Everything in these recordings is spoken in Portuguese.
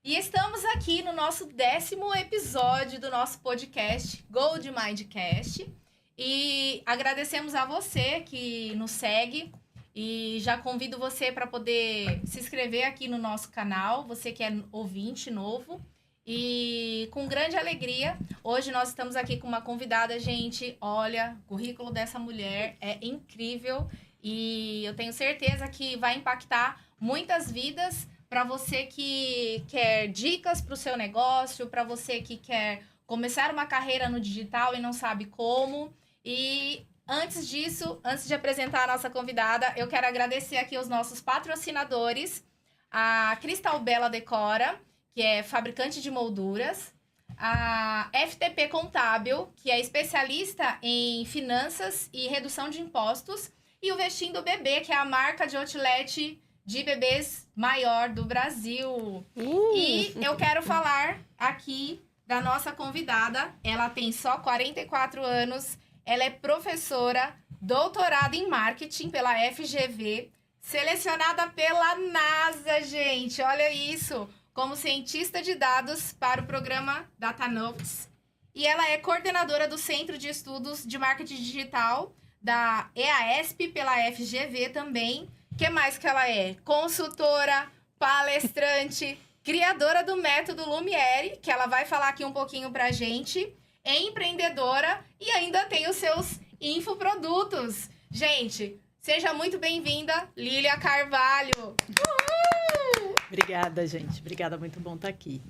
E estamos aqui no nosso 10º episódio do nosso podcast, Gold Mindcast. E agradecemos a você que nos segue e já convido você para poder se inscrever aqui no nosso canal, você que é ouvinte novo. E com grande alegria, hoje nós estamos aqui com uma convidada, gente. Olha, o currículo dessa mulher é incrível e eu tenho certeza que vai impactar muitas vidas. Para você que quer dicas para o seu negócio, para você que quer começar uma carreira no digital e não sabe como. E antes disso, antes de apresentar a nossa convidada, eu quero agradecer aqui os nossos patrocinadores, a Cristal Bela Decora, que é fabricante de molduras, a FTP Contábil, que é especialista em finanças e redução de impostos, e o Vestindo Bebê, que é a marca de outlet de bebês maior do Brasil. E eu quero falar aqui da nossa convidada. Ela tem só 44 anos. Ela é professora, doutorada em marketing pela FGV, selecionada pela NASA, gente. Olha isso! Como cientista de dados para o programa DataNotes. E ela é coordenadora do Centro de Estudos de Marketing Digital da EASP pela FGV também. O que mais que ela é? Consultora, palestrante, criadora do método Lumiere, que ela vai falar aqui um pouquinho pra gente, é empreendedora e ainda tem os seus infoprodutos. Gente, seja muito bem-vinda, Lília Carvalho. Uhul! Obrigada, gente. Obrigada, muito bom estar aqui.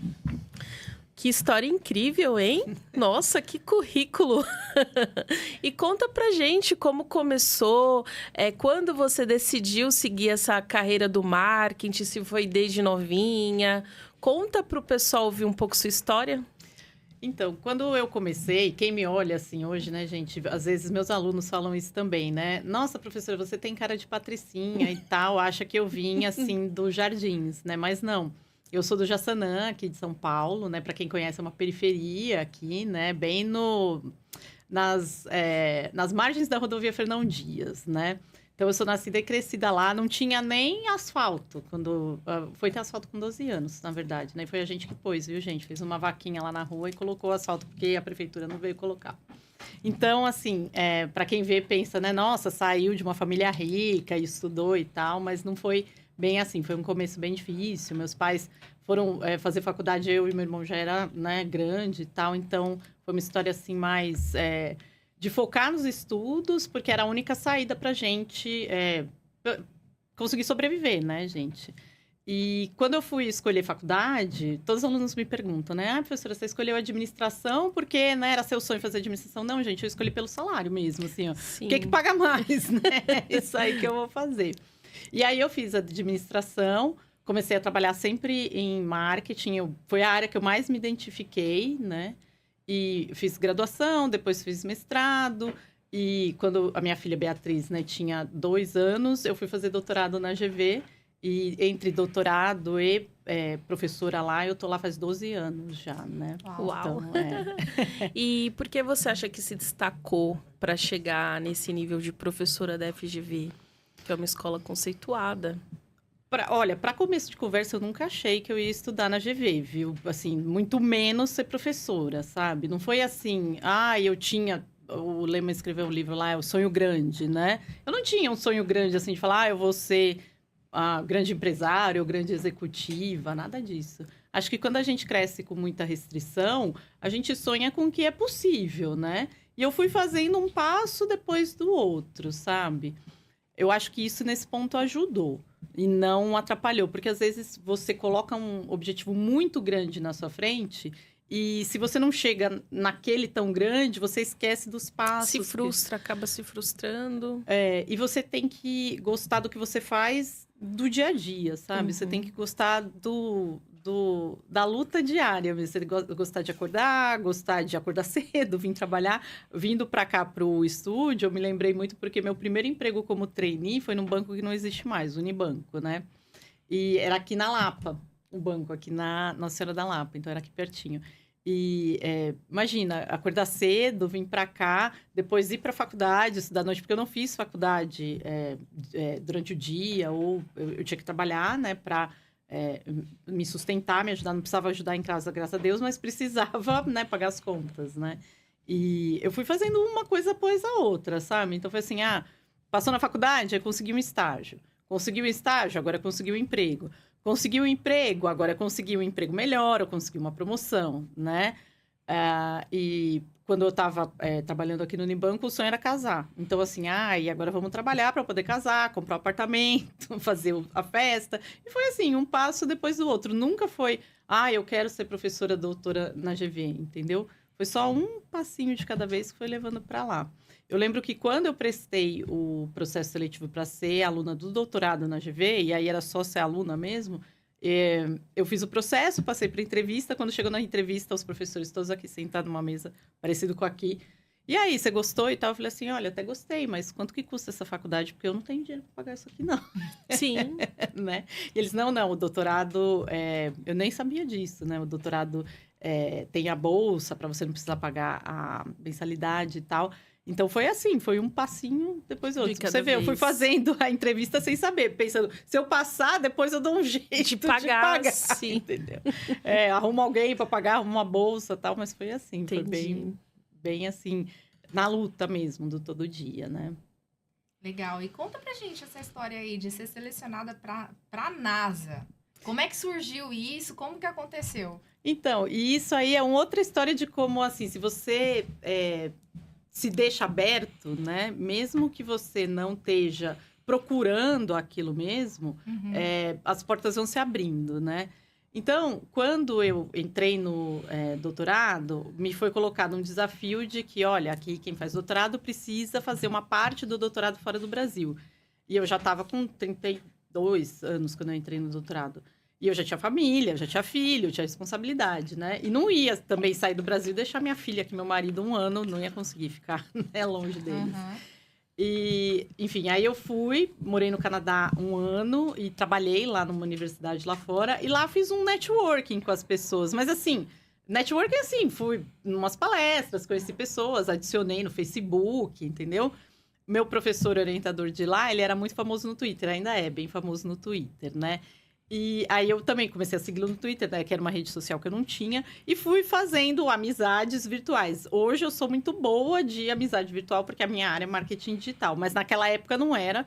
Que história incrível, hein? Nossa, que currículo! E conta pra gente como começou, quando você decidiu seguir essa carreira do marketing, se foi desde novinha. Conta pro pessoal ouvir um pouco sua história. Então, quando eu comecei, quem me olha assim hoje, né, gente? Às vezes meus alunos falam isso também, né? Nossa, professora, você tem cara de patricinha e tal, acha que eu vim assim dos Jardins, né? Mas não. Eu sou do Jaçanã, aqui de São Paulo, né? Para quem conhece, é uma periferia aqui, né? Bem nas margens da rodovia Fernão Dias, né? Então, eu sou nascida e crescida lá. Não tinha nem asfalto. Foi ter asfalto com 12 anos, na verdade, né? Foi a gente que pôs, viu, gente? Fez uma vaquinha lá na rua e colocou asfalto, porque a prefeitura não veio colocar. Então, assim, para quem vê, pensa, né? Nossa, saiu de uma família rica, estudou e tal, mas não foi bem assim, foi um começo bem difícil. Meus pais foram fazer faculdade, eu e meu irmão já era, né, grande e tal. Então, foi uma história assim mais de focar nos estudos, porque era a única saída pra gente conseguir sobreviver, né, gente? E quando eu fui escolher faculdade, todos os alunos me perguntam, né? Ah, professora, você escolheu administração porque, né, era seu sonho fazer administração? Não, gente, eu escolhi pelo salário mesmo, assim, ó. Sim. O que paga mais, né? Isso aí que eu vou fazer. E aí, eu fiz administração, comecei a trabalhar sempre em marketing. Foi a área que eu mais me identifiquei, né? E fiz graduação, depois fiz mestrado. E quando a minha filha Beatriz, né, tinha 2 anos, eu fui fazer doutorado na GV. E entre doutorado e professora lá, eu tô lá faz 12 anos já, né? Uau! Então, E por que você acha que se destacou para chegar nesse nível de professora da FGV? Que é uma escola conceituada. Olha, para começo de conversa, eu nunca achei que eu ia estudar na GV, viu? Assim, muito menos ser professora, sabe? Não foi assim, eu tinha... O Lema escreveu um livro lá, é o Sonho Grande, né? Eu não tinha um sonho grande, assim, de falar, eu vou ser grande empresário ou grande executiva, nada disso. Acho que quando a gente cresce com muita restrição, a gente sonha com o que é possível, né? E eu fui fazendo um passo depois do outro, sabe? Eu acho que isso, nesse ponto, ajudou e não atrapalhou. Porque, às vezes, você coloca um objetivo muito grande na sua frente e, se você não chega naquele tão grande, você esquece dos passos. Se frustra, acaba se frustrando. E você tem que gostar do que você faz do dia a dia, sabe? Uhum. Você tem que gostar da luta diária. Você gostar de acordar cedo, vir trabalhar. Vindo para cá, pro estúdio, eu me lembrei muito porque meu primeiro emprego como trainee foi num banco que não existe mais, Unibanco, né? E era aqui na Lapa, o banco aqui na Nossa Senhora da Lapa, então era aqui pertinho. E imagina, acordar cedo, vir para cá, depois ir para a faculdade, estudar à noite, porque eu não fiz faculdade durante o dia, ou eu tinha que trabalhar, né, para me sustentar, me ajudar. Não precisava ajudar em casa, graças a Deus, mas precisava, né, pagar as contas, né? E eu fui fazendo uma coisa após a outra, sabe? Então, foi assim, passou na faculdade, aí consegui um estágio. Conseguiu um estágio, agora consegui um emprego. Conseguiu um emprego, agora consegui um emprego melhor, eu consegui uma promoção, né? E quando eu estava trabalhando aqui no Unibanco, o sonho era casar. Então, assim, e agora vamos trabalhar para poder casar, comprar um apartamento, fazer a festa. E foi assim, um passo depois do outro. Nunca foi, eu quero ser professora doutora na GV, entendeu? Foi só um passinho de cada vez que foi levando para lá. Eu lembro que quando eu prestei o processo seletivo para ser aluna do doutorado na GV, e aí era só ser aluna mesmo, eu fiz o processo, passei para entrevista. Quando chegou na entrevista, os professores todos aqui sentados numa mesa parecido com aqui. E aí, você gostou e tal? Eu falei assim, olha, até gostei, mas quanto que custa essa faculdade? Porque eu não tenho dinheiro para pagar isso aqui, não. Sim. Né? E eles, não, o doutorado... eu nem sabia disso, né? O doutorado tem a bolsa para você não precisar pagar a mensalidade e tal. Então, foi assim, foi um passinho depois do outro. Você vê, eu fui fazendo a entrevista sem saber, pensando, se eu passar, depois eu dou um jeito de pagar. Sim. Entendeu? Arrumo alguém para pagar, arrumo uma bolsa e tal, mas foi assim, Entendi. Foi bem assim, na luta mesmo, do todo dia, né? Legal. E conta pra gente essa história aí de ser selecionada pra NASA. Como é que surgiu isso? Como que aconteceu? Então, e isso aí é uma outra história de como, assim, se você... se deixa aberto, né? Mesmo que você não esteja procurando aquilo mesmo, as portas vão se abrindo, né? Então, quando eu entrei no doutorado, me foi colocado um desafio de que, olha, aqui quem faz doutorado precisa fazer uma parte do doutorado fora do Brasil. E eu já estava com 32 anos quando eu entrei no doutorado. E eu já tinha família, já tinha filho, tinha responsabilidade, né? E não ia também sair do Brasil e deixar minha filha, que meu marido, 1 ano, não ia conseguir ficar, né, longe deles. E, enfim, aí eu fui, morei no Canadá 1 ano e trabalhei lá numa universidade lá fora. E lá fiz um networking com as pessoas. Mas, assim, networking, assim, fui em umas palestras, conheci pessoas, adicionei no Facebook, entendeu? Meu professor orientador de lá, ele era muito famoso no Twitter, ainda é bem famoso no Twitter, né? E aí eu também comecei a segui-lo no Twitter, né, que era uma rede social que eu não tinha, e fui fazendo amizades virtuais. Hoje eu sou muito boa de amizade virtual, porque a minha área é marketing digital, mas naquela época não era,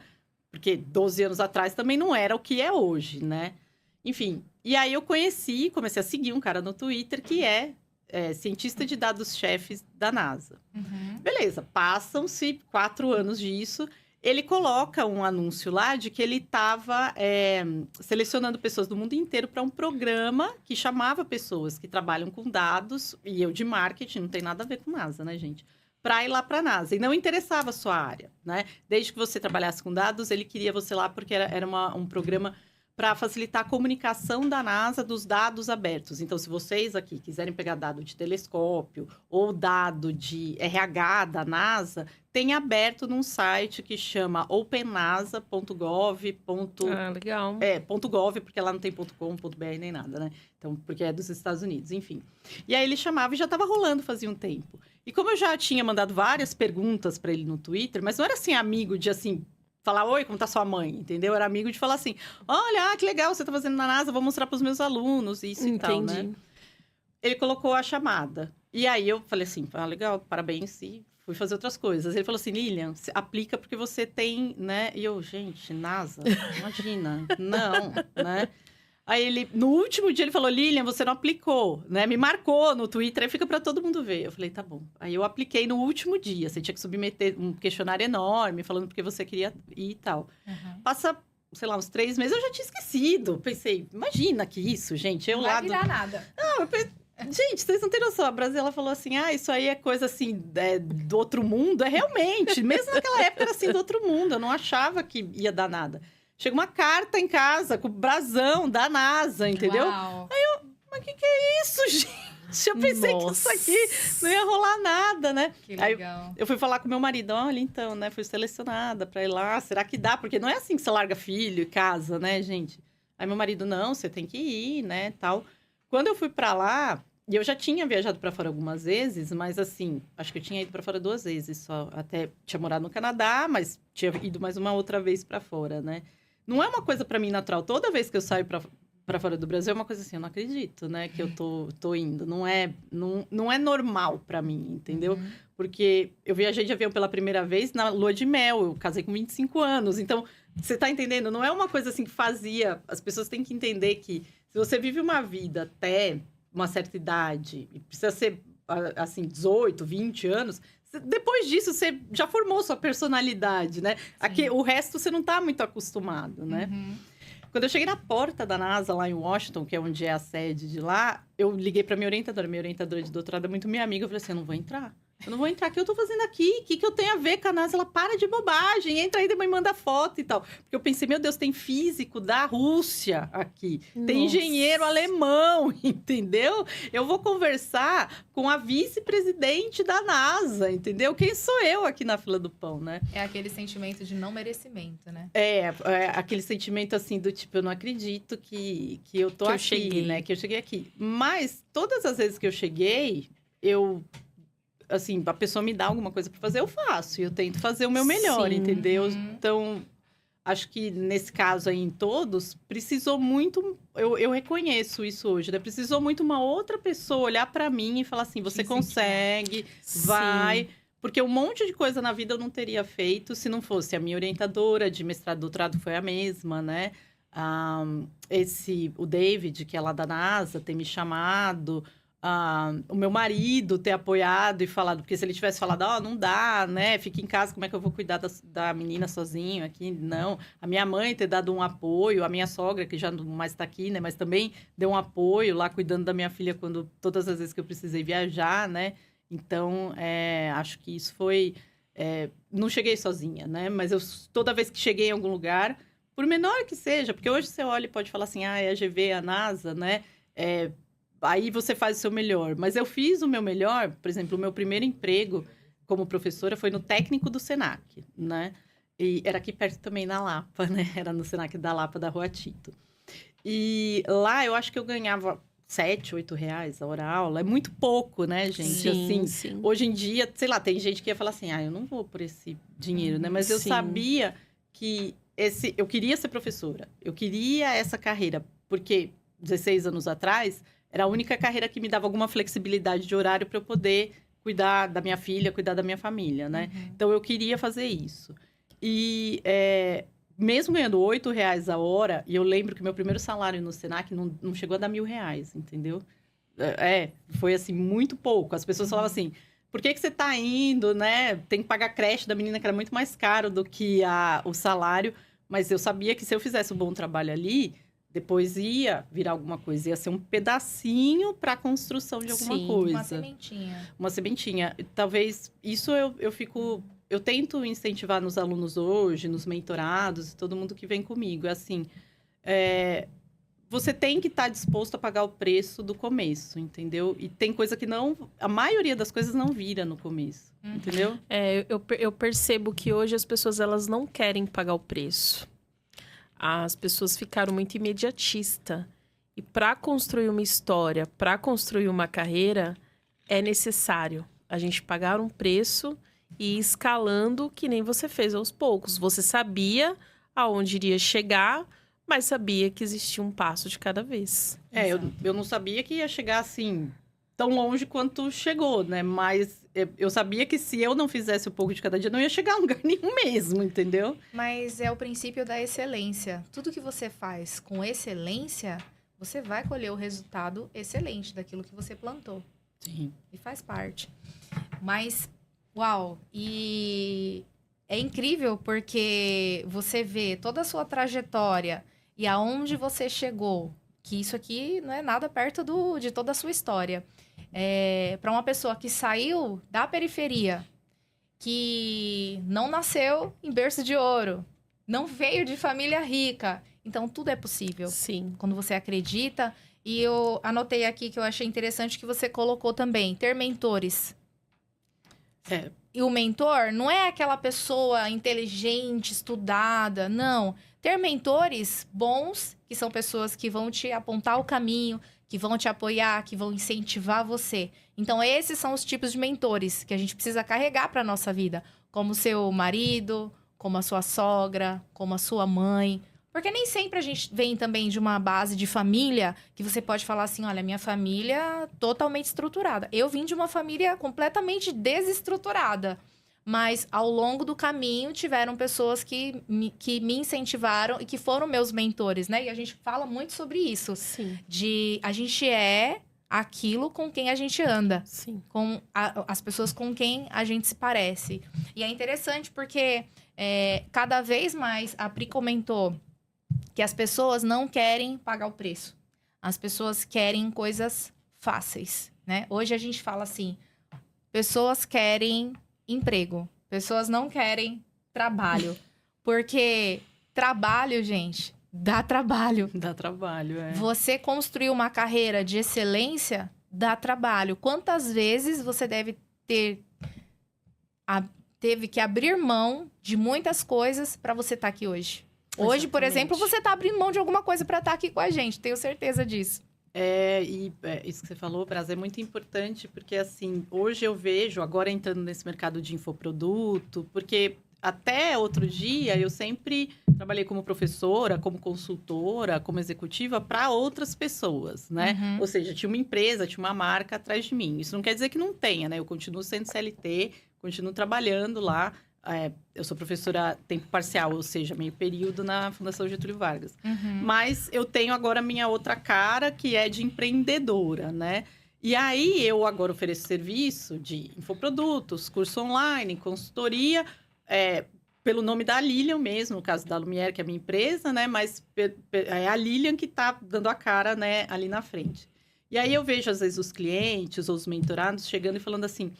porque 12 anos atrás também não era o que é hoje, né? Enfim, e aí eu comecei a seguir um cara no Twitter que é cientista de dados-chefes da NASA. Beleza, passam-se 4 anos disso. Ele coloca um anúncio lá de que ele estava selecionando pessoas do mundo inteiro para um programa que chamava pessoas que trabalham com dados, e eu de marketing, não tem nada a ver com NASA, né, gente? Para ir lá para a NASA. E não interessava a sua área, né? Desde que você trabalhasse com dados, ele queria você lá porque era um programa para facilitar a comunicação da NASA dos dados abertos. Então, se vocês aqui quiserem pegar dado de telescópio ou dado de RH da NASA, tem aberto num site que chama opennasa.gov. Legal. .gov, porque lá não tem .com.br nem nada, né? Então, porque é dos Estados Unidos, enfim. E aí ele chamava e já estava rolando fazia um tempo. E como eu já tinha mandado várias perguntas para ele no Twitter, mas não era assim amigo de assim... falar, oi, como tá sua mãe, entendeu? Era amigo de falar assim, olha, que legal você tá fazendo na NASA, vou mostrar pros meus alunos, isso e tal, né? Ele colocou a chamada. E aí eu falei assim, legal, parabéns, e fui fazer outras coisas. Ele falou assim, Lilian, aplica porque você tem, né? E eu, gente, NASA, imagina, não, né? Aí ele, no último dia, ele falou, Lilian, você não aplicou, né? Me marcou no Twitter, aí fica para todo mundo ver. Eu falei, tá bom. Aí eu apliquei no último dia. Você tinha que submeter um questionário enorme, falando porque você queria ir e tal. Passa, sei lá, uns 3 meses, eu já tinha esquecido. Pensei, imagina que isso, gente. Eu não lá vai virar nada. Não, eu pensei, gente, vocês não têm noção. A Brasília falou assim, isso aí é coisa assim, do outro mundo. É realmente, mesmo naquela época era assim, do outro mundo. Eu não achava que ia dar nada. Chega uma carta em casa com o brasão da NASA, entendeu? Uau. Aí eu, mas o que é isso, gente? Eu pensei que isso aqui não ia rolar nada, né? Que legal. Aí eu fui falar com meu marido, olha, então, né? Fui selecionada pra ir lá, será que dá? Porque não é assim que você larga filho e casa, né, gente? Aí meu marido, não, você tem que ir, né, tal. Quando eu fui pra lá, e eu já tinha viajado pra fora algumas vezes, mas assim, acho que eu tinha ido pra fora 2 vezes só. Até tinha morado no Canadá, mas tinha ido mais uma outra vez pra fora, né? Não é uma coisa para mim natural. Toda vez que eu saio para fora do Brasil é uma coisa assim, eu não acredito, né, que eu tô indo. Não é normal para mim, entendeu? Uhum. Porque eu viajei de avião pela primeira vez na lua de mel, eu casei com 25 anos. Então, você tá entendendo? Não é uma coisa assim que fazia. As pessoas têm que entender que se você vive uma vida até uma certa idade, e precisa ser, assim, 18, 20 anos, depois disso você já formou sua personalidade, né? Aqui, o resto você não tá muito acostumado, né? Uhum. Quando eu cheguei na porta da NASA, lá em Washington, que é onde é a sede de lá, eu liguei para minha orientadora de doutorado é muito minha amiga, eu falei assim, eu não vou entrar. Eu não vou entrar, o que eu tô fazendo aqui? O que eu tenho a ver com a NASA? Ela, para de bobagem, entra aí, depois manda foto e tal. Porque eu pensei, meu Deus, tem físico da Rússia aqui. Tem engenheiro alemão, entendeu? Eu vou conversar com a vice-presidente da NASA, entendeu? Quem sou eu aqui na fila do pão, né? É aquele sentimento de não merecimento, né? É aquele sentimento assim do tipo, eu não acredito que eu tô aqui, cheguei. né? Que eu cheguei aqui. Mas todas as vezes que eu cheguei, assim, a pessoa me dá alguma coisa para fazer, eu faço. E eu tento fazer o meu melhor, Sim. entendeu? Uhum. Então, acho que nesse caso aí, em todos, precisou muito... Eu reconheço isso hoje, né? Precisou muito uma outra pessoa olhar para mim e falar assim, você incentivar. consegue, vai... Porque um monte de coisa na vida eu não teria feito se não fosse a minha orientadora de mestrado e doutorado, foi a mesma, né? O David, que é lá da NASA, ter me chamado... o meu marido ter apoiado e falado, porque se ele tivesse falado, não dá, né? Fica em casa, como é que eu vou cuidar da menina sozinho aqui? Não. A minha mãe ter dado um apoio, a minha sogra, que já não mais está aqui, né? Mas também deu um apoio lá, cuidando da minha filha todas as vezes que eu precisei viajar, né? Então, acho que isso foi... não cheguei sozinha, né? Mas toda vez que cheguei em algum lugar, por menor que seja, porque hoje você olha e pode falar assim, é a GV, a NASA, né? Aí você faz o seu melhor. Mas eu fiz o meu melhor, por exemplo, o meu primeiro emprego como professora foi no técnico do Senac, né? E era aqui perto também na Lapa, né? Era no Senac da Lapa, da Rua Tito. E lá eu acho que eu ganhava R$7, R$8 a hora-aula. É muito pouco, né, gente? Sim. Hoje em dia, sei lá, tem gente que ia falar assim, eu não vou por esse dinheiro, né? Mas eu Sim. sabia que eu queria ser professora. Eu queria essa carreira, porque 16 anos atrás... Era a única carreira que me dava alguma flexibilidade de horário para eu poder cuidar da minha filha, cuidar da minha família, né? Uhum. Então, eu queria fazer isso. E mesmo ganhando R$8 a hora, e eu lembro que meu primeiro salário no Senac não chegou a dar R$1.000, entendeu? Foi, assim, muito pouco. As pessoas falavam assim, por que você tá indo, né? Tem que pagar a creche da menina, que era muito mais caro do que o salário. Mas eu sabia que se eu fizesse um bom trabalho ali... Depois ia virar alguma coisa, ia ser um pedacinho para a construção de alguma coisa. Uma sementinha. Uma sementinha. Talvez isso eu tento incentivar nos alunos hoje, nos mentorados, todo mundo que vem comigo. É assim, você tem que estar disposto a pagar o preço do começo, entendeu? E tem coisa que a maioria das coisas não vira no começo, entendeu? Eu percebo que hoje as pessoas elas não querem pagar o preço. As pessoas ficaram muito imediatistas. E para construir uma história, para construir uma carreira, é necessário a gente pagar um preço e ir escalando que nem você fez aos poucos. Você sabia aonde iria chegar, mas sabia que existia um passo de cada vez. Eu não sabia que ia chegar assim, tão longe quanto chegou, né? Mas eu sabia que se eu não fizesse um pouco de cada dia, não ia chegar a lugar nenhum mesmo, entendeu? Mas é o princípio da excelência. Tudo que você faz com excelência, você vai colher o resultado excelente daquilo que você plantou. Sim. E faz parte. Mas, uau! E é incrível porque você vê toda a sua trajetória e aonde você chegou, que isso aqui não é nada perto de toda a sua história. Para uma pessoa que saiu da periferia, que não nasceu em berço de ouro, não veio de família rica. Então, tudo é possível. Sim. Quando você acredita. E eu anotei aqui que eu achei interessante que você colocou também, ter mentores. E o mentor não é aquela pessoa inteligente, estudada, não. Ter mentores bons, que são pessoas que vão te apontar o caminho, que vão te apoiar, que vão incentivar você. Então, esses são os tipos de mentores que a gente precisa carregar para a nossa vida. Como o seu marido, como a sua sogra, como a sua mãe. Porque nem sempre a gente vem também de uma base de família que você pode falar assim, olha, minha família totalmente estruturada. Eu vim de uma família completamente desestruturada. Mas ao longo do caminho tiveram pessoas que me incentivaram e que foram meus mentores, né? E a gente fala muito sobre isso. Sim. De a gente é aquilo com quem a gente anda. Sim. Com as pessoas com quem a gente se parece. E é interessante porque cada vez mais a Pri comentou que as pessoas não querem pagar o preço. As pessoas querem coisas fáceis, né? Hoje a gente fala assim, pessoas querem emprego, pessoas não querem trabalho. Porque trabalho, gente, dá trabalho. Dá trabalho, é. Você construir uma carreira de excelência dá trabalho. Quantas vezes você deve teve que abrir mão de muitas coisas para você estar aqui hoje? Hoje, por exemplo, você está abrindo mão de alguma coisa para estar aqui com a gente. Tenho certeza disso. Isso que você falou, Braz, é muito importante, porque assim, hoje eu vejo, agora entrando nesse mercado de infoproduto, porque até outro dia eu sempre trabalhei como professora, como consultora, como executiva para outras pessoas, né? Uhum. Ou seja, tinha uma empresa, tinha uma marca atrás de mim. Isso não quer dizer que não tenha, né? Eu continuo sendo CLT, continuo trabalhando lá. Eu sou professora tempo parcial, ou seja, meio período na Fundação Getúlio Vargas. Uhum. Mas eu tenho agora a minha outra cara, que é de empreendedora, né? E aí, eu agora ofereço serviço de infoprodutos, curso online, consultoria, pelo nome da Lilian mesmo, no caso da Lumière, que é a minha empresa, né? Mas é a Lilian que está dando a cara, né, ali na frente. E aí, eu vejo, às vezes, os clientes ou os mentorados chegando e falando assim...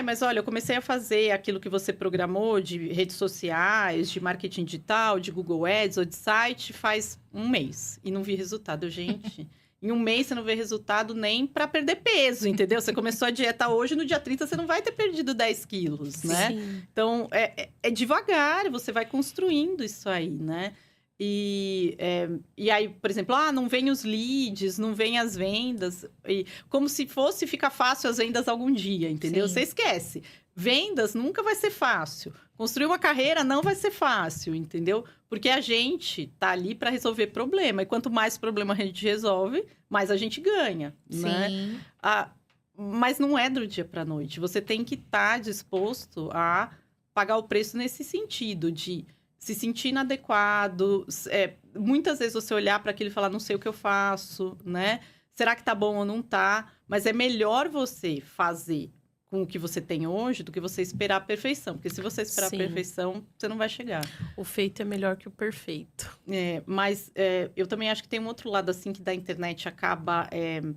mas olha, eu comecei a fazer aquilo que você programou de redes sociais, de marketing digital, de Google Ads ou de site faz um mês e não vi resultado. Gente, em um mês você não vê resultado nem para perder peso, entendeu? Você começou a dieta hoje, no dia 30 você não vai ter perdido 10 quilos, né? Sim. Então, é devagar, você vai construindo isso aí, né? E aí, por exemplo, não vem os leads, não vem as vendas. Como se fosse ficar fácil as vendas algum dia, entendeu? Sim. Você esquece. Vendas nunca vai ser fácil. Construir uma carreira não vai ser fácil, entendeu? Porque a gente tá ali para resolver problema. E quanto mais problema a gente resolve, mais a gente ganha, né? Sim. Mas não é do dia para noite. Você tem que estar disposto a pagar o preço nesse sentido de... se sentir inadequado, muitas vezes você olhar para aquilo e falar, não sei o que eu faço, né? Será que tá bom ou não tá? Mas é melhor você fazer com o que você tem hoje do que você esperar a perfeição. Porque se você esperar Sim. a perfeição, você não vai chegar. O feito é melhor que o perfeito. Mas eu também acho que tem um outro lado, assim, que da internet acaba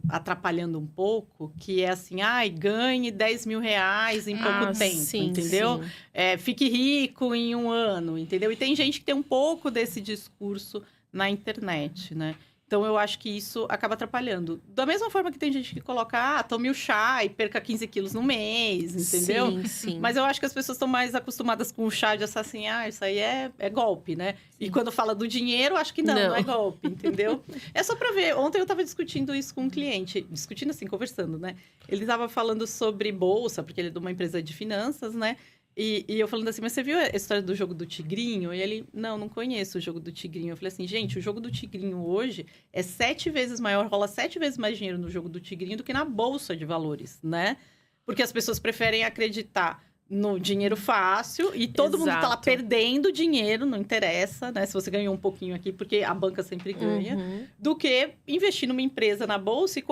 atrapalhando um pouco, que é assim, ganhe 10 mil reais em pouco tempo, sim, entendeu? sim. Fique rico em um ano, entendeu? E tem gente que tem um pouco desse discurso na internet, né? Então, eu acho que isso acaba atrapalhando. Da mesma forma que tem gente que coloca, tome o chá e perca 15 quilos no mês, entendeu? Sim, sim. Mas eu acho que as pessoas estão mais acostumadas com o chá de assim, isso aí é golpe, né? Sim. E quando fala do dinheiro, acho que não é golpe, entendeu? É só pra ver. Ontem eu estava discutindo isso com um cliente. Discutindo assim, conversando, né? Ele estava falando sobre bolsa, porque ele é de uma empresa de finanças, né? E eu falando assim, mas você viu a história do jogo do tigrinho? E ele, não conheço o jogo do tigrinho. Eu falei assim, gente, o jogo do tigrinho hoje é 7 vezes maior, rola 7 vezes mais dinheiro no jogo do tigrinho do que na bolsa de valores, né? Porque as pessoas preferem acreditar no dinheiro fácil e todo mundo tá lá perdendo dinheiro, não interessa, né? Se você ganhou um pouquinho aqui, porque a banca sempre ganha, do que investir numa empresa na bolsa e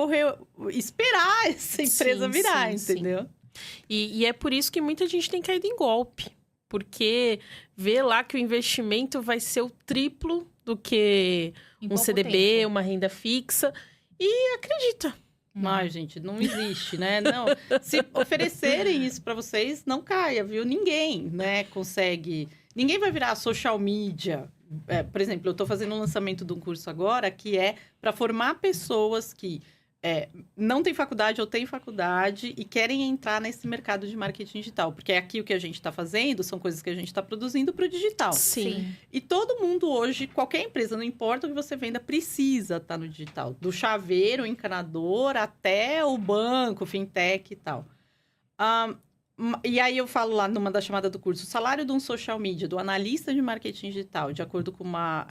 esperar essa empresa virar, entendeu? Sim. E é por isso que muita gente tem caído em golpe. Porque vê lá que o investimento vai ser o triplo do que um CDB, tempo. Uma renda fixa. E acredita. Mas, gente, não existe, né? Não. Se oferecerem isso para vocês, não caia, viu? Ninguém, né, consegue... Ninguém vai virar social media. Por exemplo, eu estou fazendo um lançamento de um curso agora que é para formar pessoas que... não tem faculdade ou tem faculdade e querem entrar nesse mercado de marketing digital. Porque aqui o que a gente está fazendo são coisas que a gente está produzindo para o digital. Sim. E todo mundo hoje, qualquer empresa, não importa o que você venda, precisa estar no digital. Do chaveiro, encanador, até o banco, fintech e tal. E aí eu falo lá numa da chamada do curso, o salário de um social media, do analista de marketing digital, de acordo com uma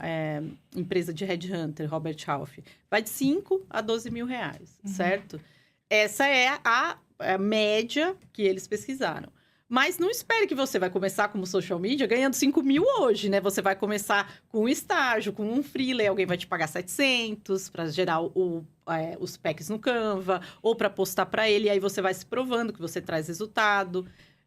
empresa de headhunter, Robert Half, vai de 5 a 12 mil reais, certo? Essa é a média que eles pesquisaram. Mas não espere que você vai começar como social media ganhando 5 mil hoje, né? Você vai começar com um estágio, com um freela, alguém vai te pagar 700 para gerar os packs no Canva, ou para postar para ele, e aí você vai se provando que você traz resultado.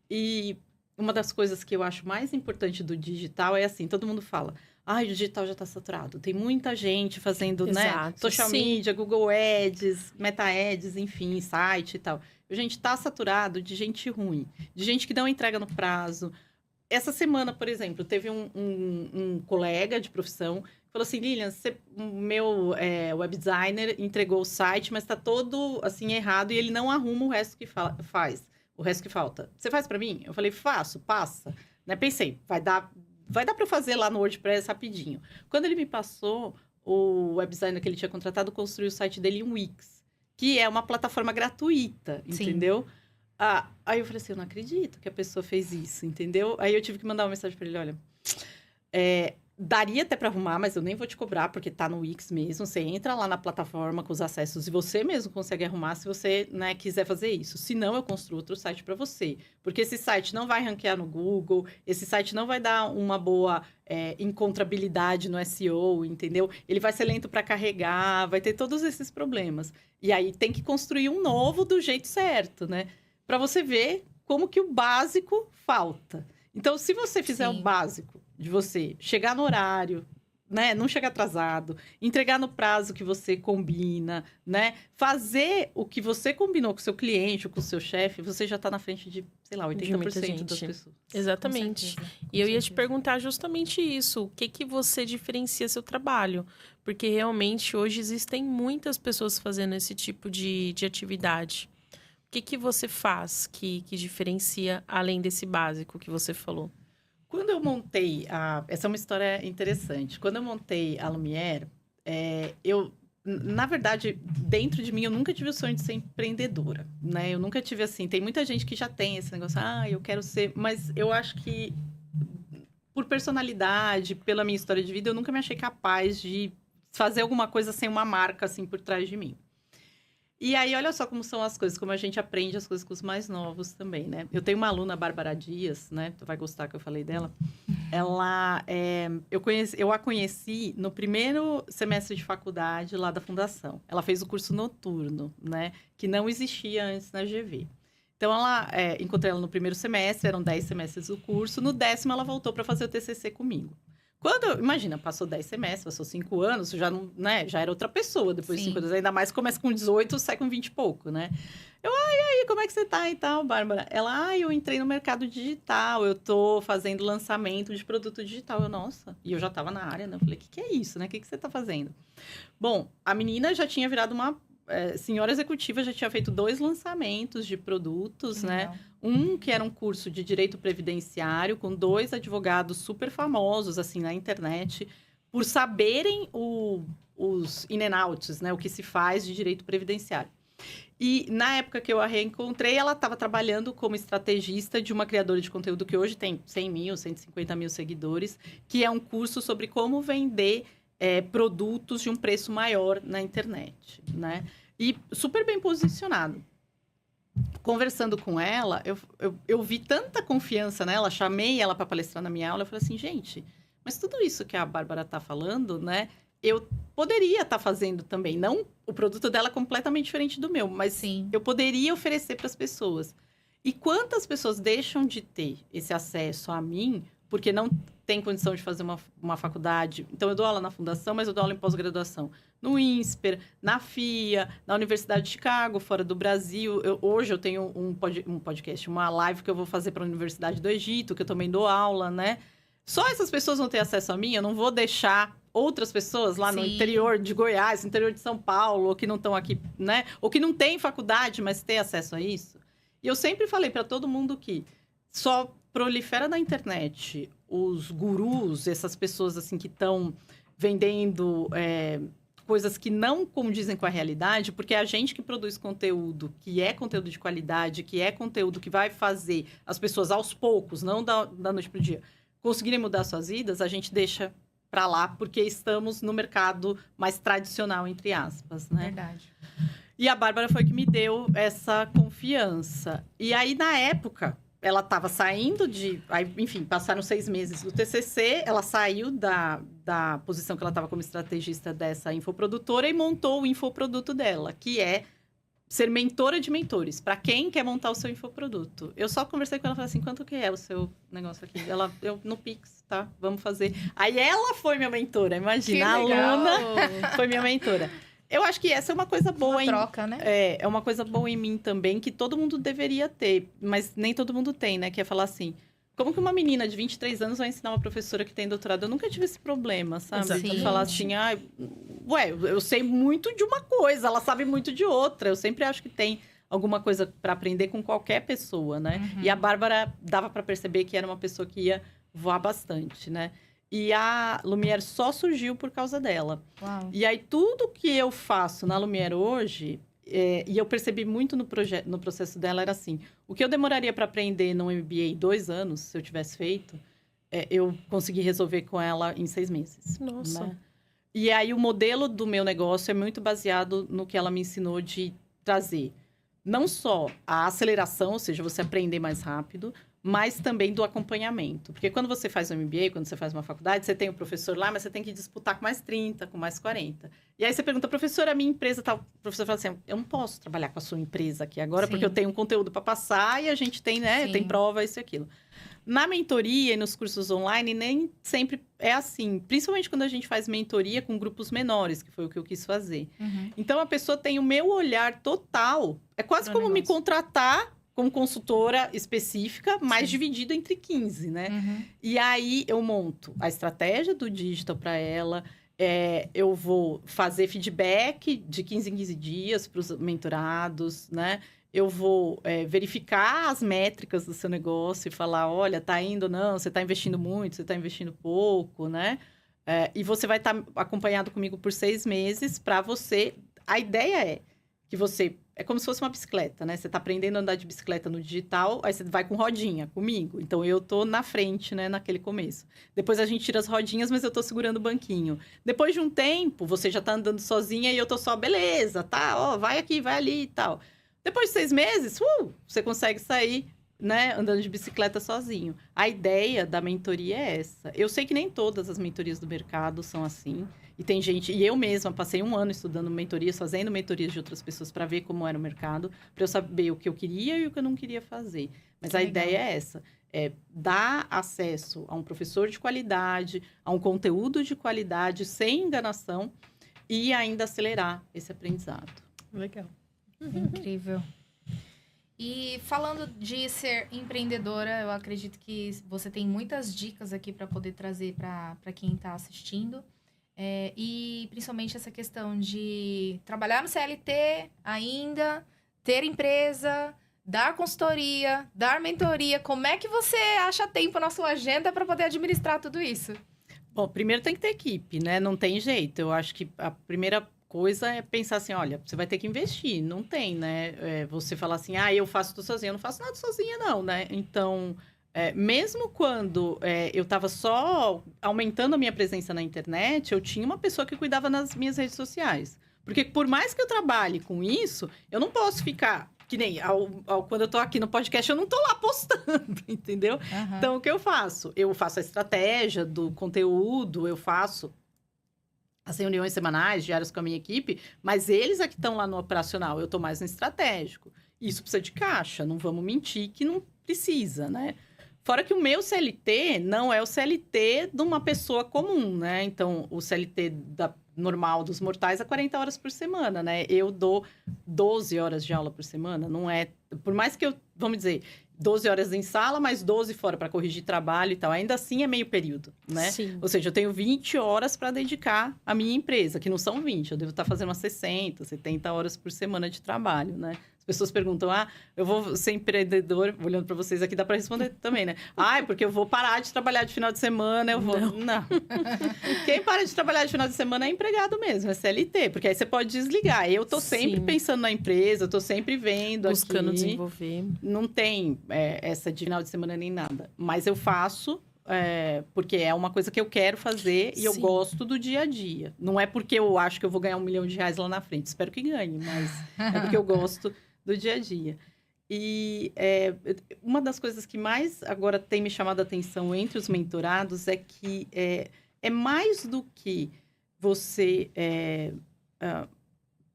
E uma das coisas que eu acho mais importante do digital é assim, todo mundo fala, o digital já está saturado. Tem muita gente fazendo, Exato, né? Social media, Google Ads, Meta Ads, enfim, site e tal. A gente tá saturado de gente ruim, de gente que não entrega no prazo. Essa semana, por exemplo, teve um colega de profissão que falou assim, Lilian, o meu web designer entregou o site, mas tá todo, assim, errado e ele não arruma o resto que faz, o resto que falta. Você faz para mim? Eu falei, faço, passa. Né? Pensei, vai dar para eu fazer lá no WordPress rapidinho. Quando ele me passou, o web designer que ele tinha contratado construiu o site dele em Wix, que é uma plataforma gratuita, entendeu? Aí eu falei assim, eu não acredito que a pessoa fez isso, entendeu? Aí eu tive que mandar uma mensagem para ele, olha, daria até para arrumar, mas eu nem vou te cobrar, porque tá no Wix mesmo. Você entra lá na plataforma com os acessos e você mesmo consegue arrumar se você, né, quiser fazer isso. Se não, eu construo outro site para você. Porque esse site não vai ranquear no Google, esse site não vai dar uma boa encontrabilidade no SEO, entendeu? Ele vai ser lento para carregar, vai ter todos esses problemas. E aí tem que construir um novo do jeito certo, né? Para você ver como que o básico falta. Então, se você fizer o básico de você chegar no horário, né? Não chegar atrasado, entregar no prazo que você combina, né? Fazer o que você combinou com o seu cliente ou com o seu chefe, você já está na frente de, sei lá, 80% das pessoas. Exatamente. E eu ia te perguntar justamente isso. O que você diferencia seu trabalho? Porque realmente hoje existem muitas pessoas fazendo esse tipo de atividade. O que você faz que diferencia além desse básico que você falou? Quando eu montei essa é uma história interessante. Quando eu montei a Lumière, na verdade, dentro de mim, eu nunca tive o sonho de ser empreendedora, né? Eu nunca tive assim. Tem muita gente que já tem esse negócio, eu quero ser. Mas eu acho que, por personalidade, pela minha história de vida, eu nunca me achei capaz de fazer alguma coisa sem uma marca, assim, por trás de mim. E aí, olha só como são as coisas, como a gente aprende as coisas com os mais novos também, né? Eu tenho uma aluna, Bárbara Dias, né? Tu vai gostar que eu falei dela. Ela, eu a conheci no primeiro semestre de faculdade lá da Fundação. Ela fez o curso noturno, né? Que não existia antes na GV. Então, encontrei ela no primeiro semestre, eram 10 semestres do curso. No 10º, ela voltou para fazer o TCC comigo. Imagina, passou 10 semestres, passou 5 anos, já, não, né, já era outra pessoa depois de 5 anos. Ainda mais começa com 18, sai com 20 e pouco, né? Eu, e aí, como é que você tá e tal, Bárbara? Ela, eu entrei no mercado digital, eu tô fazendo lançamento de produto digital. Eu, nossa, e eu já tava na área, né? Eu falei, o que é isso, né? O que você tá fazendo? Bom, a menina já tinha virado uma senhora executiva, já tinha feito 2 lançamentos de produtos, né? Um que era um curso de direito previdenciário, com 2 advogados super famosos, assim, na internet, por saberem os in and outs, né? O que se faz de direito previdenciário. E na época que eu a reencontrei, ela estava trabalhando como estrategista de uma criadora de conteúdo que hoje tem 100 mil, 150 mil seguidores, que é um curso sobre como vender produtos de um preço maior na internet, né? E super bem posicionado. Conversando com ela, eu vi tanta confiança nela, chamei ela para palestrar na minha aula, eu falei assim, gente, mas tudo isso que a Bárbara está falando, né? Eu poderia estar fazendo também. Não o produto dela é completamente diferente do meu, mas eu poderia oferecer para as pessoas. E quantas pessoas deixam de ter esse acesso a mim porque não tem condição de fazer uma faculdade? Então, eu dou aula na Fundação, mas eu dou aula em pós-graduação. No INSPER, na FIA, na Universidade de Chicago, fora do Brasil. Hoje eu tenho um podcast, uma live que eu vou fazer para a Universidade do Egito, que eu também dou aula, né? Só essas pessoas vão ter acesso a mim, eu não vou deixar outras pessoas lá no interior de Goiás, no interior de São Paulo, ou que não estão aqui, né? Ou que não têm faculdade, mas ter acesso a isso. E eu sempre falei para todo mundo que só prolifera na internet os gurus, essas pessoas assim que estão vendendo coisas que não condizem com a realidade, porque é a gente que produz conteúdo, que é conteúdo de qualidade, que é conteúdo que vai fazer as pessoas aos poucos, não da noite pro dia, conseguirem mudar suas vidas, a gente deixa para lá, porque estamos no mercado mais tradicional, entre aspas, né? Verdade. E a Bárbara foi que me deu essa confiança. E aí, na época, ela estava saindo de... Aí, enfim, passaram 6 meses do TCC, ela saiu da posição que ela estava como estrategista dessa infoprodutora e montou o infoproduto dela, que é ser mentora de mentores, para quem quer montar o seu infoproduto. Eu só conversei com ela e falei assim, quanto que é o seu negócio aqui? Eu no Pix, tá? Vamos fazer. Aí ela foi minha mentora, imagina, a aluna foi minha mentora. Eu acho que essa é uma coisa boa uma troca, né? É uma coisa boa em mim também, que todo mundo deveria ter, mas nem todo mundo tem, né? Que é falar assim, como que uma menina de 23 anos vai ensinar uma professora que tem doutorado? Eu nunca tive esse problema, sabe? Exatamente. Então, falar assim, eu sei muito de uma coisa, ela sabe muito de outra. Eu sempre acho que tem alguma coisa para aprender com qualquer pessoa, né? Uhum. E a Bárbara dava para perceber que era uma pessoa que ia voar bastante, né? E a Lumière só surgiu por causa dela. Uau. E aí, tudo que eu faço na Lumière hoje, e eu percebi muito no processo dela, era assim, o que eu demoraria para aprender no MBA 2 anos, se eu tivesse feito, eu consegui resolver com ela em 6 meses. Nossa. Né? E aí, o modelo do meu negócio é muito baseado no que ela me ensinou de trazer. Não só a aceleração, ou seja, você aprender mais rápido, mas também do acompanhamento. Porque quando você faz um MBA, quando você faz uma faculdade, você tem o professor lá, mas você tem que disputar com mais 30, com mais 40. E aí você pergunta, professor, a minha empresa tal. O professor fala assim, eu não posso trabalhar com a sua empresa aqui agora, Sim. porque eu tenho um conteúdo para passar e a gente tem, né, Sim. tem prova, isso e aquilo. Na mentoria e nos cursos online, nem sempre é assim. Principalmente quando a gente faz mentoria com grupos menores, que foi o que eu quis fazer. Uhum. Então, a pessoa tem o meu olhar total. É quase Pro como me negócio. contratar como consultora específica, mas Sim. dividido entre 15, né? Uhum. E aí, eu monto a estratégia do digital para ela. Eu vou fazer feedback de 15 em 15 dias para os mentorados, né? Eu vou verificar as métricas do seu negócio e falar, olha, tá indo ou não, você está investindo muito, você está investindo pouco, né? E você vai estar acompanhado comigo por 6 meses para você... A ideia é que você... É como se fosse uma bicicleta, né? Você está aprendendo a andar de bicicleta no digital, aí você vai com rodinha comigo. Então, eu tô na frente, né? Naquele começo. Depois, a gente tira as rodinhas, mas eu tô segurando o banquinho. Depois de um tempo, você já tá andando sozinha e eu tô só, beleza, tá? Ó, vai aqui, vai ali e tal. Depois de 6 meses, você consegue sair, né? Andando de bicicleta sozinho. A ideia da mentoria é essa. Eu sei que nem todas as mentorias do mercado são assim. E tem gente... E eu mesma passei 1 ano estudando mentorias, fazendo mentorias de outras pessoas para ver como era o mercado, para eu saber o que eu queria e o que eu não queria fazer. Mas a ideia é essa. Dar acesso a um professor de qualidade, a um conteúdo de qualidade, sem enganação, e ainda acelerar esse aprendizado. Legal. Incrível. E falando de ser empreendedora, eu acredito que você tem muitas dicas aqui para poder trazer para quem está assistindo. E principalmente essa questão de trabalhar no CLT ainda, ter empresa, dar consultoria, dar mentoria. Como é que você acha tempo na sua agenda para poder administrar tudo isso? Bom, primeiro tem que ter equipe, né? Não tem jeito. Eu acho que a primeira coisa é pensar assim, olha, você vai ter que investir. Não tem, né? Você falar assim, eu faço tudo sozinha. Eu não faço nada sozinha, não, né? Então... mesmo quando eu estava só aumentando a minha presença na internet, eu tinha uma pessoa que cuidava nas minhas redes sociais. Porque por mais que eu trabalhe com isso, eu não posso ficar... Que nem quando eu estou aqui no podcast, eu não estou lá postando, entendeu? Uhum. Então, o que eu faço? Eu faço a estratégia do conteúdo, eu faço as reuniões semanais, diárias com a minha equipe, mas eles é que estão lá no operacional, eu estou mais no estratégico. Isso precisa de caixa, não vamos mentir que não precisa, né? Fora que o meu CLT não é o CLT de uma pessoa comum, né? Então, o CLT normal dos mortais é 40 horas por semana, né? Eu dou 12 horas de aula por semana, não é... Por mais que eu, vamos dizer, 12 horas em sala, mais 12 fora para corrigir trabalho e tal. Ainda assim é meio período, né? Sim. Ou seja, eu tenho 20 horas para dedicar à minha empresa, que não são 20. Eu devo estar fazendo umas 60, 70 horas por semana de trabalho, né? As pessoas perguntam, eu vou ser empreendedor, olhando para vocês aqui, dá para responder também, né? Porque eu vou parar de trabalhar de final de semana, eu vou... Não. Quem para de trabalhar de final de semana é empregado mesmo, é CLT, porque aí você pode desligar. Eu tô sempre pensando na empresa, eu tô sempre vendo buscando aqui. desenvolver. Não tem essa de final de semana nem nada. Mas eu faço... porque é uma coisa que eu quero fazer e eu gosto do dia a dia. Não é porque eu acho que eu vou ganhar R$1 milhão lá na frente. Espero que ganhe, mas é porque eu gosto do dia a dia. E uma das coisas que mais agora tem me chamado a atenção entre os mentorados é que é mais do que você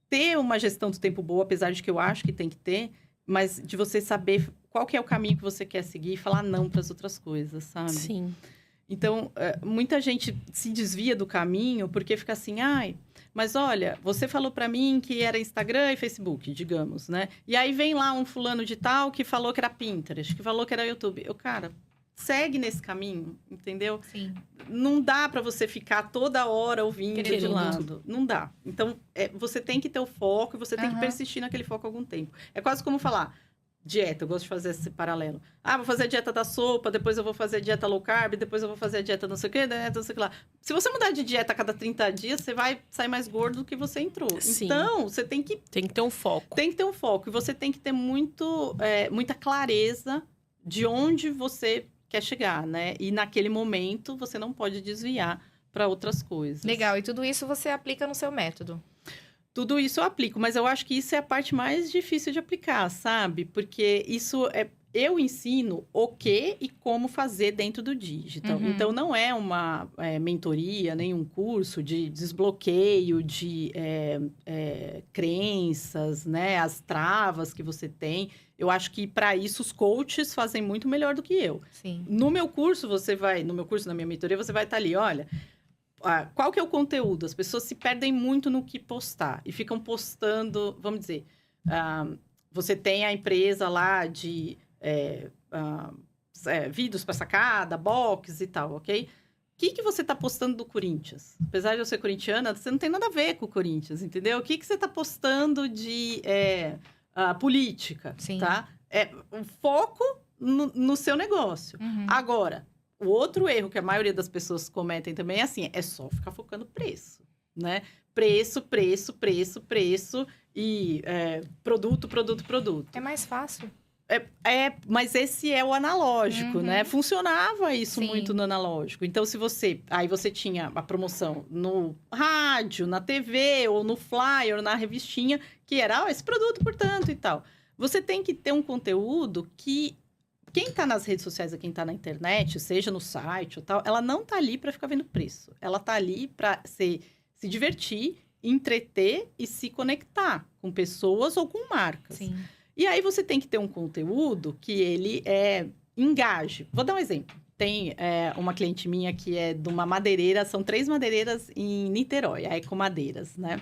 ter uma gestão do tempo boa, apesar de que eu acho que tem que ter, mas de você saber qual que é o caminho que você quer seguir e falar não para as outras coisas, sabe? Sim. Então, muita gente se desvia do caminho porque fica assim, mas olha, você falou para mim que era Instagram e Facebook, digamos, né? E aí vem lá um fulano de tal que falou que era Pinterest, que falou que era YouTube. Cara, segue nesse caminho, entendeu? Sim. Não dá para você ficar toda hora ouvindo de lado. Não dá. Então, você tem que ter o foco e você tem que persistir naquele foco algum tempo. É quase como falar... Dieta, eu gosto de fazer esse paralelo. Vou fazer a dieta da sopa, depois eu vou fazer a dieta low carb, depois eu vou fazer a dieta não sei o quê, não sei o que lá. Se você mudar de dieta a cada 30 dias, você vai sair mais gordo do que você entrou. Sim. Então, você tem que... Tem que ter um foco. Tem que ter um foco. E você tem que ter muita clareza de onde você quer chegar, né? E naquele momento, você não pode desviar para outras coisas. Legal. E tudo isso você aplica no seu método? Tudo isso eu aplico, mas eu acho que isso é a parte mais difícil de aplicar, sabe? Porque isso eu ensino o que e como fazer dentro do digital. Então, não é uma mentoria, nem um curso de desbloqueio de crenças, né? As travas que você tem. Eu acho que, para isso, os coaches fazem muito melhor do que eu. Sim. No meu curso, na minha mentoria, você vai estar ali, olha... qual que é o conteúdo? As pessoas se perdem muito no que postar e ficam postando, vamos dizer, você tem a empresa lá de vidros para sacada, box e tal, ok? O que você está postando do Corinthians? Apesar de eu ser corintiana, você não tem nada a ver com o Corinthians, entendeu? O que você está postando de política, Sim. Tá? O foco no seu negócio. Agora... O outro erro que a maioria das pessoas cometem também é assim, é só ficar focando preço, né? Preço e produto. É mais fácil. Mas esse é o analógico, né? Funcionava isso Sim. muito no analógico. Então, aí você tinha a promoção no rádio, na TV, ou no flyer, ou na revistinha, que era, esse produto, portanto, e tal. Você tem que ter um conteúdo que... Quem está nas redes sociais, quem está na internet, seja no site ou tal, ela não está ali para ficar vendo preço. Ela está ali para se divertir, entreter e se conectar com pessoas ou com marcas. Sim. E aí você tem que ter um conteúdo que ele engaje. Vou dar um exemplo. Tem uma cliente minha que é de uma madeireira, são 3 madeireiras em Niterói, a Ecomadeiras, né?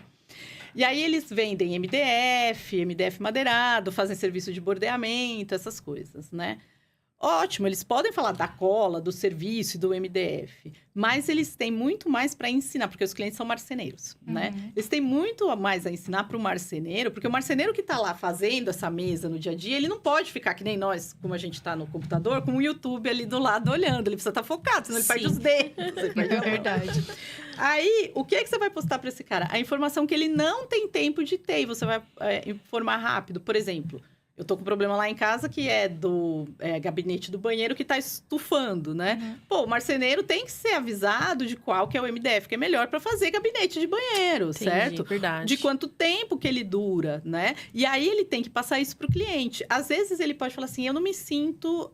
E aí eles vendem MDF madeirado, fazem serviço de bordeamento, essas coisas, né? Ótimo, eles podem falar da cola, do serviço e do MDF, mas eles têm muito mais para ensinar, porque os clientes são marceneiros, né? Eles têm muito mais a ensinar para o marceneiro, porque o marceneiro que está lá fazendo essa mesa no dia a dia, ele não pode ficar que nem nós, como a gente está no computador, com o YouTube ali do lado olhando, ele precisa estar focado, senão ele perde os dedos. É verdade. Aí, o que é que você vai postar para esse cara? A informação que ele não tem tempo de ter, e você vai informar rápido. Por exemplo... Eu tô com um problema lá em casa que é do gabinete do banheiro que tá estufando, né? Pô, o marceneiro tem que ser avisado de qual que é o MDF que é melhor para fazer gabinete de banheiro, Entendi, certo? Verdade. De quanto tempo que ele dura, né? E aí ele tem que passar isso pro cliente. Às vezes ele pode falar assim, eu não me sinto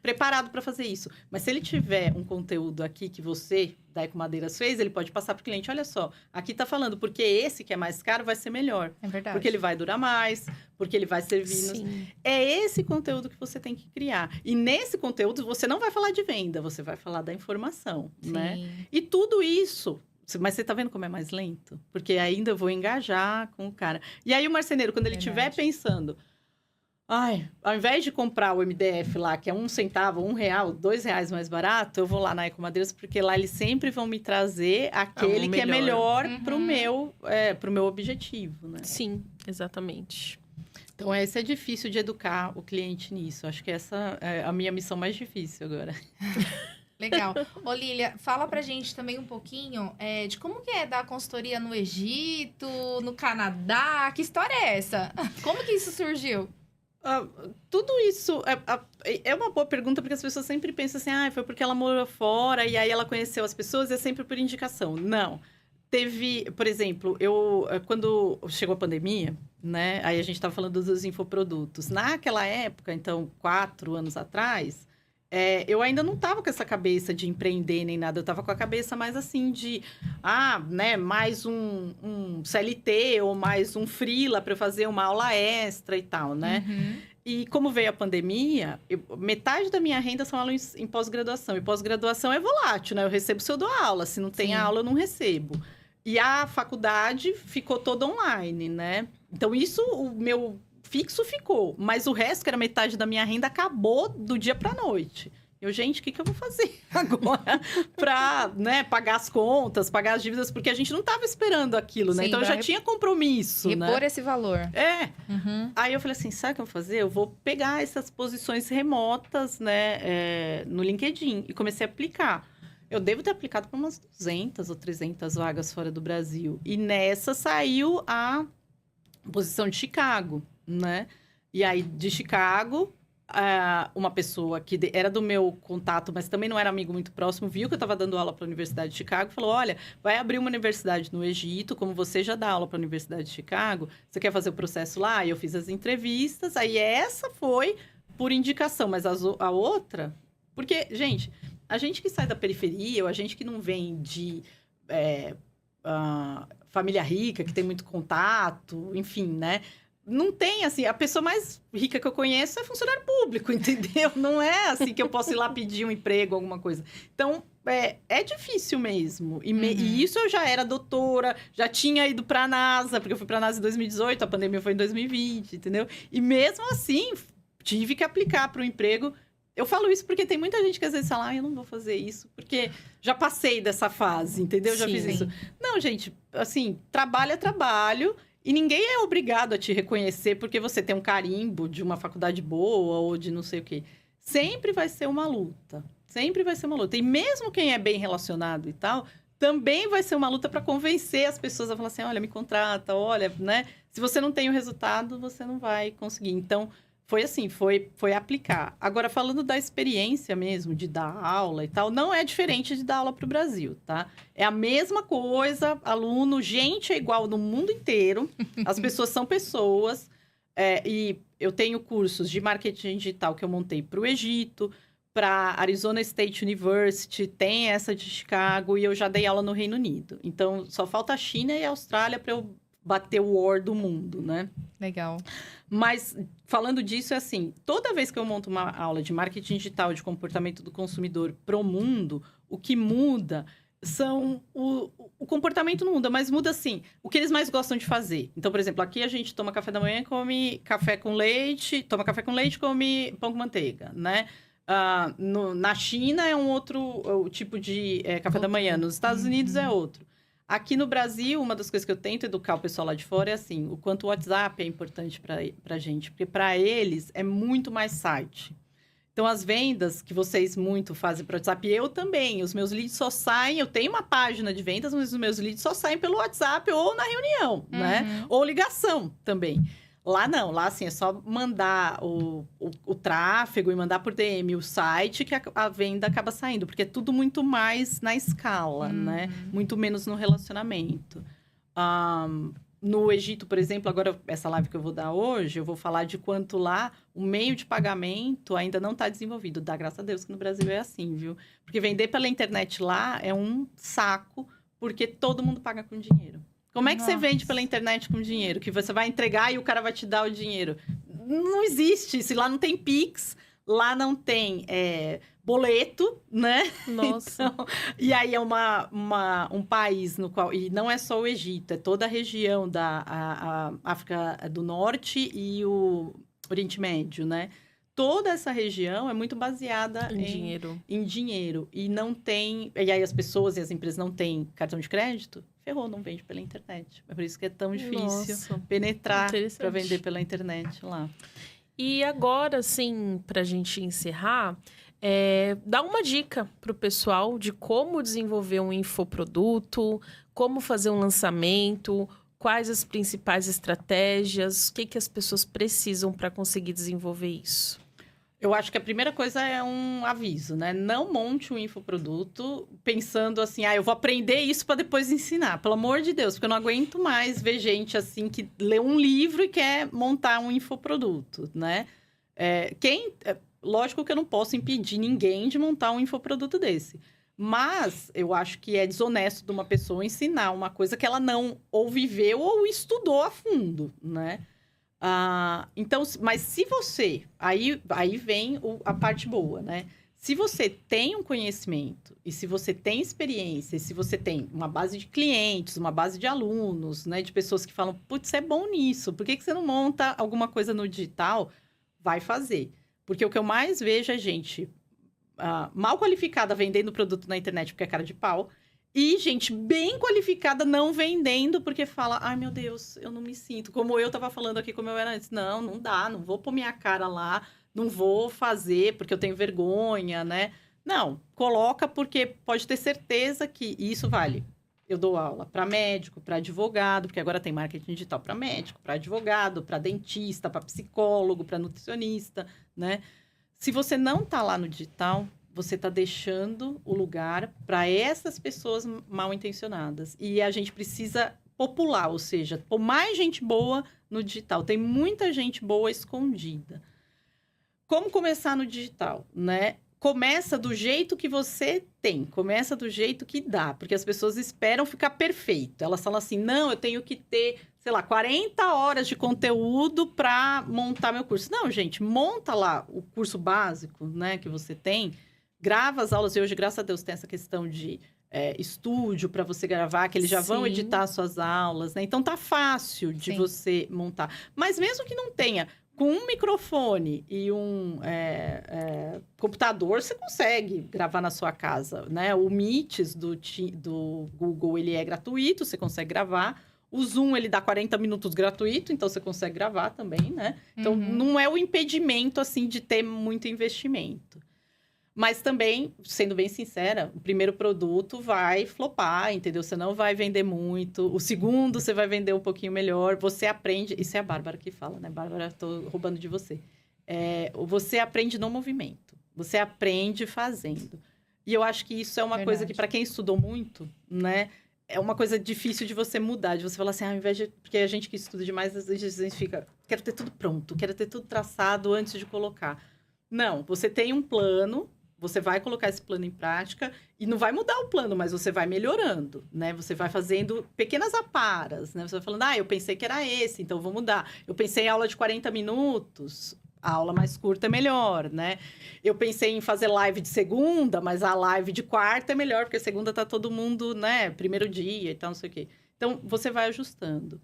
preparado para fazer isso. Mas se ele tiver um conteúdo aqui que você... da Ecomadeiras fez, ele pode passar para o cliente, olha só, aqui tá falando, porque esse que é mais caro vai ser melhor. É verdade. Porque ele vai durar mais, porque ele vai servir... Sim. É esse conteúdo que você tem que criar. E nesse conteúdo, você não vai falar de venda, você vai falar da informação, Sim. né? E tudo isso... Mas você tá vendo como é mais lento? Porque ainda eu vou engajar com o cara. E aí o marceneiro, quando ele estiver pensando... ao invés de comprar o MDF lá, que é 1 centavo, R$1, R$2 mais barato, eu vou lá na Ecomadeiras, porque lá eles sempre vão me trazer aquele que é melhor pro meu objetivo, né? Sim, exatamente. Então, esse é difícil de educar o cliente nisso. Acho que essa é a minha missão mais difícil agora. Legal. Ô, Lília, fala pra gente também um pouquinho de como que é dar consultoria no Egito, no Canadá. Que história é essa? Como que isso surgiu? Tudo isso é uma boa pergunta, porque as pessoas sempre pensam assim, foi porque ela morou fora e aí ela conheceu as pessoas, é sempre por indicação. Não. Teve, por exemplo, quando chegou a pandemia, né? Aí a gente estava falando dos infoprodutos. Naquela época, então, 4 anos atrás, eu ainda não estava com essa cabeça de empreender nem nada. Eu estava com a cabeça mais assim de, né? Mais um CLT ou mais um freela para eu fazer uma aula extra e tal, né? Uhum. E como veio a pandemia, metade da minha renda são aulas em pós-graduação. E pós-graduação é volátil, né? Eu recebo se eu dou aula. Se não tem aula, eu não recebo. E a faculdade ficou toda online, né? Então, isso, o meu fixo ficou. Mas o resto, que era metade da minha renda, acabou do dia para a noite. Gente, o que eu vou fazer agora para, né, pagar as contas, pagar as dívidas? Porque a gente não estava esperando aquilo, né? Sim, então, eu já tinha compromisso, repor né? esse valor. Uhum. Aí eu falei assim, sabe o que eu vou fazer? Eu vou pegar essas posições remotas, né, no LinkedIn. E comecei a aplicar. Eu devo ter aplicado para umas 200 ou 300 vagas fora do Brasil. E nessa saiu a posição de Chicago, né? E aí, de Chicago, uma pessoa que era do meu contato, mas também não era amigo muito próximo, viu que eu estava dando aula para a Universidade de Chicago, falou, olha, vai abrir uma universidade no Egito, como você já dá aula para a Universidade de Chicago, você quer fazer o processo lá? E eu fiz as entrevistas, aí essa foi por indicação, mas a outra... Porque, gente, a gente que sai da periferia, ou a gente que não vem de família rica, que tem muito contato, enfim, né? Não tem, assim, a pessoa mais rica que eu conheço é funcionário público, entendeu? Não é assim que eu posso ir lá pedir um emprego, alguma coisa. Então, é difícil mesmo. E isso eu já era doutora, já tinha ido para a NASA, porque eu fui para a NASA em 2018, a pandemia foi em 2020, entendeu? E mesmo assim, tive que aplicar para o emprego. Eu falo isso porque tem muita gente que às vezes fala, eu não vou fazer isso, porque já passei dessa fase, entendeu? Já fiz isso. Não, gente, assim, trabalho é trabalho. E ninguém é obrigado a te reconhecer porque você tem um carimbo de uma faculdade boa ou de não sei o quê. Sempre vai ser uma luta. Sempre vai ser uma luta. E mesmo quem é bem relacionado e tal, também vai ser uma luta para convencer as pessoas a falar assim, olha, me contrata, olha, né? Se você não tem o resultado, você não vai conseguir. Então, foi assim, foi aplicar. Agora, falando da experiência mesmo, de dar aula e tal, não é diferente de dar aula para o Brasil, tá? É a mesma coisa, aluno, gente é igual no mundo inteiro. As pessoas são pessoas. E eu tenho cursos de marketing digital que eu montei para o Egito, para Arizona State University, tem essa de Chicago, e eu já dei aula no Reino Unido. Então, só falta a China e a Austrália para eu bater o war do mundo, né? Legal. Mas, falando disso, é assim, toda vez que eu monto uma aula de marketing digital, de comportamento do consumidor pro mundo, o que muda são... O comportamento não muda, mas muda, assim, o que eles mais gostam de fazer. Então, por exemplo, aqui a gente toma café da manhã, come café com leite, toma café com leite, come pão com manteiga, né? Na China é um outro tipo de café da manhã, nos Estados Unidos é outro. Aqui no Brasil, uma das coisas que eu tento educar o pessoal lá de fora é assim, o quanto o WhatsApp é importante pra gente. Porque para eles é muito mais site. Então, as vendas que vocês muito fazem para o WhatsApp, eu também. Os meus leads só saem... Eu tenho uma página de vendas, mas os meus leads só saem pelo WhatsApp ou na reunião, né? Ou ligação também. Lá não, lá assim, é só mandar o tráfego e mandar por DM o site que a venda acaba saindo. Porque é tudo muito mais na escala, né? Muito menos no relacionamento. No Egito, por exemplo, agora essa live que eu vou dar hoje, eu vou falar de quanto lá o meio de pagamento ainda não está desenvolvido. Dá graças a Deus que no Brasil é assim, viu? Porque vender pela internet lá é um saco, porque todo mundo paga com dinheiro. Como é que você vende pela internet com dinheiro? Que você vai entregar e o cara vai te dar o dinheiro? Não existe isso. Lá não tem Pix, lá não tem boleto, né? Nossa. Então, e aí é um país no qual... E não é só o Egito, é toda a região da a África do Norte e o Oriente Médio, né? Toda essa região é muito baseada em dinheiro. E não tem... E aí as pessoas e as empresas não têm cartão de crédito, ferrou, não vende pela internet. É por isso que é tão difícil Nossa, penetrar interessante. para vender pela internet lá. E agora, assim, para a gente encerrar, dá uma dica para o pessoal de como desenvolver um infoproduto, como fazer um lançamento, quais as principais estratégias, o que as pessoas precisam para conseguir desenvolver isso. Eu acho que a primeira coisa é um aviso, né? Não monte um infoproduto pensando assim, eu vou aprender isso para depois ensinar. Pelo amor de Deus, porque eu não aguento mais ver gente assim que lê um livro e quer montar um infoproduto, né? Lógico que eu não posso impedir ninguém de montar um infoproduto desse. Mas eu acho que é desonesto de uma pessoa ensinar uma coisa que ela não ou viveu ou estudou a fundo, né? Então, mas se você... Aí vem a parte boa, né? Se você tem um conhecimento, e se você tem experiência, e se você tem uma base de clientes, uma base de alunos, né? De pessoas que falam, putz, você é bom nisso, por que você não monta alguma coisa no digital? Vai fazer. Porque o que eu mais vejo é gente mal qualificada vendendo produto na internet porque é cara de pau, e gente bem qualificada não vendendo porque fala, ai meu Deus, eu não me sinto. Como eu tava falando aqui, como eu era antes. Não dá, não vou pôr minha cara lá, não vou fazer porque eu tenho vergonha, né? Não, coloca porque pode ter certeza que isso vale. Eu dou aula para médico, para advogado, porque agora tem marketing digital para médico, para advogado, para dentista, para psicólogo, para nutricionista, né? Se você não tá lá no digital, você está deixando o lugar para essas pessoas mal intencionadas. E a gente precisa popular, ou seja, pôr mais gente boa no digital. Tem muita gente boa escondida. Como começar no digital, né? Começa do jeito que você tem, começa do jeito que dá, porque as pessoas esperam ficar perfeito. Elas falam assim, não, eu tenho que ter, 40 horas de conteúdo para montar meu curso. Não, gente, monta lá o curso básico, né, que você tem, grava as aulas, e hoje, graças a Deus, tem essa questão de estúdio para você gravar, que eles já vão editar as suas aulas, né? Então, tá fácil de você montar. Mas mesmo que não tenha, com um microfone e um computador, você consegue gravar na sua casa, né? O Meets do Google, ele é gratuito, você consegue gravar. O Zoom, ele dá 40 minutos gratuito, então você consegue gravar também, né? Então, não é o impedimento, assim, de ter muito investimento. Mas também, sendo bem sincera, o primeiro produto vai flopar, entendeu? Você não vai vender muito. O segundo, você vai vender um pouquinho melhor. Você aprende... Isso é a Bárbara que fala, né? Bárbara, tô roubando de você. Você aprende no movimento. Você aprende fazendo. E eu acho que isso é uma coisa que, para quem estudou muito, né? É uma coisa difícil de você mudar. De você falar assim, ao invés de... Porque a gente que estuda demais, às vezes a gente fica... Quero ter tudo pronto. Quero ter tudo traçado antes de colocar. Não, você tem um plano... Você vai colocar esse plano em prática e não vai mudar o plano, mas você vai melhorando, né? Você vai fazendo pequenas aparas, né? Você vai falando, eu pensei que era esse, então vou mudar. Eu pensei em aula de 40 minutos, a aula mais curta é melhor, né? Eu pensei em fazer live de segunda, mas a live de quarta é melhor, porque segunda tá todo mundo, né? Primeiro dia e tal, não sei o quê. Então, você vai ajustando.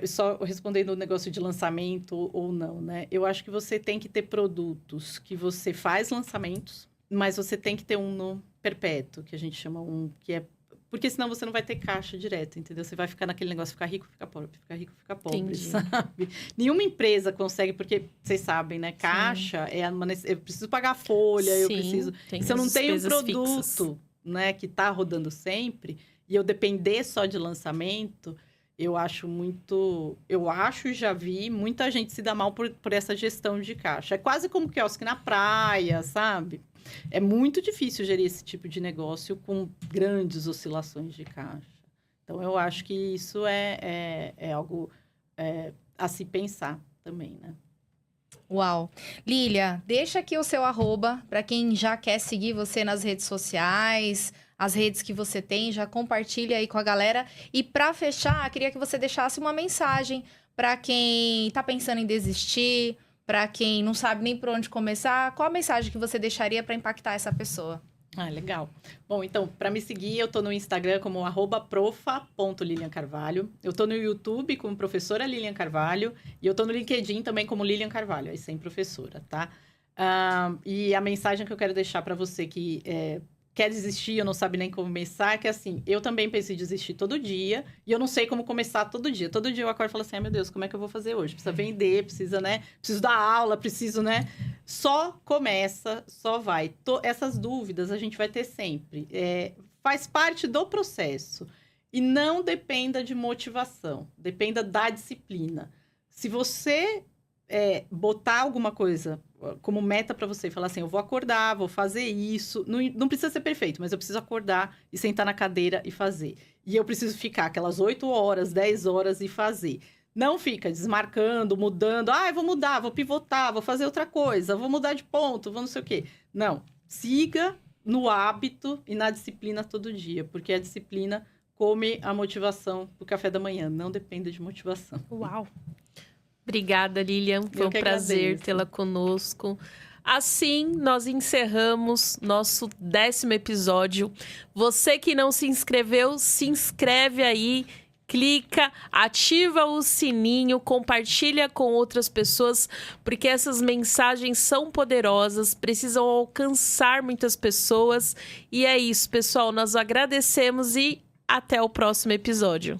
Só respondendo o negócio de lançamento ou não, né? Eu acho que você tem que ter produtos que você faz lançamentos, mas você tem que ter um no perpétuo, que a gente chama que é... Porque senão você não vai ter caixa direto, entendeu? Você vai ficar naquele negócio, ficar rico, ficar pobre, ficar rico, ficar pobre, Entendi. sabe? Nenhuma empresa consegue, porque vocês sabem, né? Caixa eu preciso pagar a folha, eu preciso... Se eu não tenho um produto, né, que tá rodando sempre, e eu depender só de lançamento... Eu acho e já vi muita gente se dar mal por essa gestão de caixa. É quase como quiosque na praia, sabe? É muito difícil gerir esse tipo de negócio com grandes oscilações de caixa. Então, eu acho que isso é algo a se pensar também, né? Uau. Lília, deixa aqui o seu @ para quem já quer seguir você nas redes sociais, as redes que você tem, já compartilha aí com a galera. E para fechar, queria que você deixasse uma mensagem para quem tá pensando em desistir, para quem não sabe nem por onde começar. Qual a mensagem que você deixaria para impactar essa pessoa? Legal. Bom, então, para me seguir, eu tô no Instagram como @profa.liliancarvalho. Eu tô no YouTube como professora Lilian Carvalho. E eu tô no LinkedIn também como Lilian Carvalho, aí sem professora, tá? E a mensagem que eu quero deixar para você que quer desistir, eu não sabe nem como começar, que assim, eu também pensei em desistir todo dia, e eu não sei como começar todo dia. Todo dia eu acordo e falo assim, meu Deus, como é que eu vou fazer hoje? Precisa vender, precisa, né? Preciso dar aula, preciso, né? Só começa, só vai. Essas dúvidas a gente vai ter sempre. Faz parte do processo. E não dependa de motivação, dependa da disciplina. Se você botar alguma coisa como meta para você, falar assim, eu vou acordar, vou fazer isso, não precisa ser perfeito, mas eu preciso acordar e sentar na cadeira e fazer. E eu preciso ficar aquelas 8 horas, 10 horas e fazer. Não fica desmarcando, mudando, eu vou mudar, vou pivotar, vou fazer outra coisa, vou mudar de ponto, vou não sei o quê. Não, siga no hábito e na disciplina todo dia, porque a disciplina come a motivação do café da manhã, não dependa de motivação. Uau! Obrigada, Lilian. Foi um prazer tê-la conosco. Assim, nós encerramos nosso 10º episódio. Você que não se inscreveu, se inscreve aí, clica, ativa o sininho, compartilha com outras pessoas, porque essas mensagens são poderosas, precisam alcançar muitas pessoas. E é isso, pessoal. Nós agradecemos e até o próximo episódio.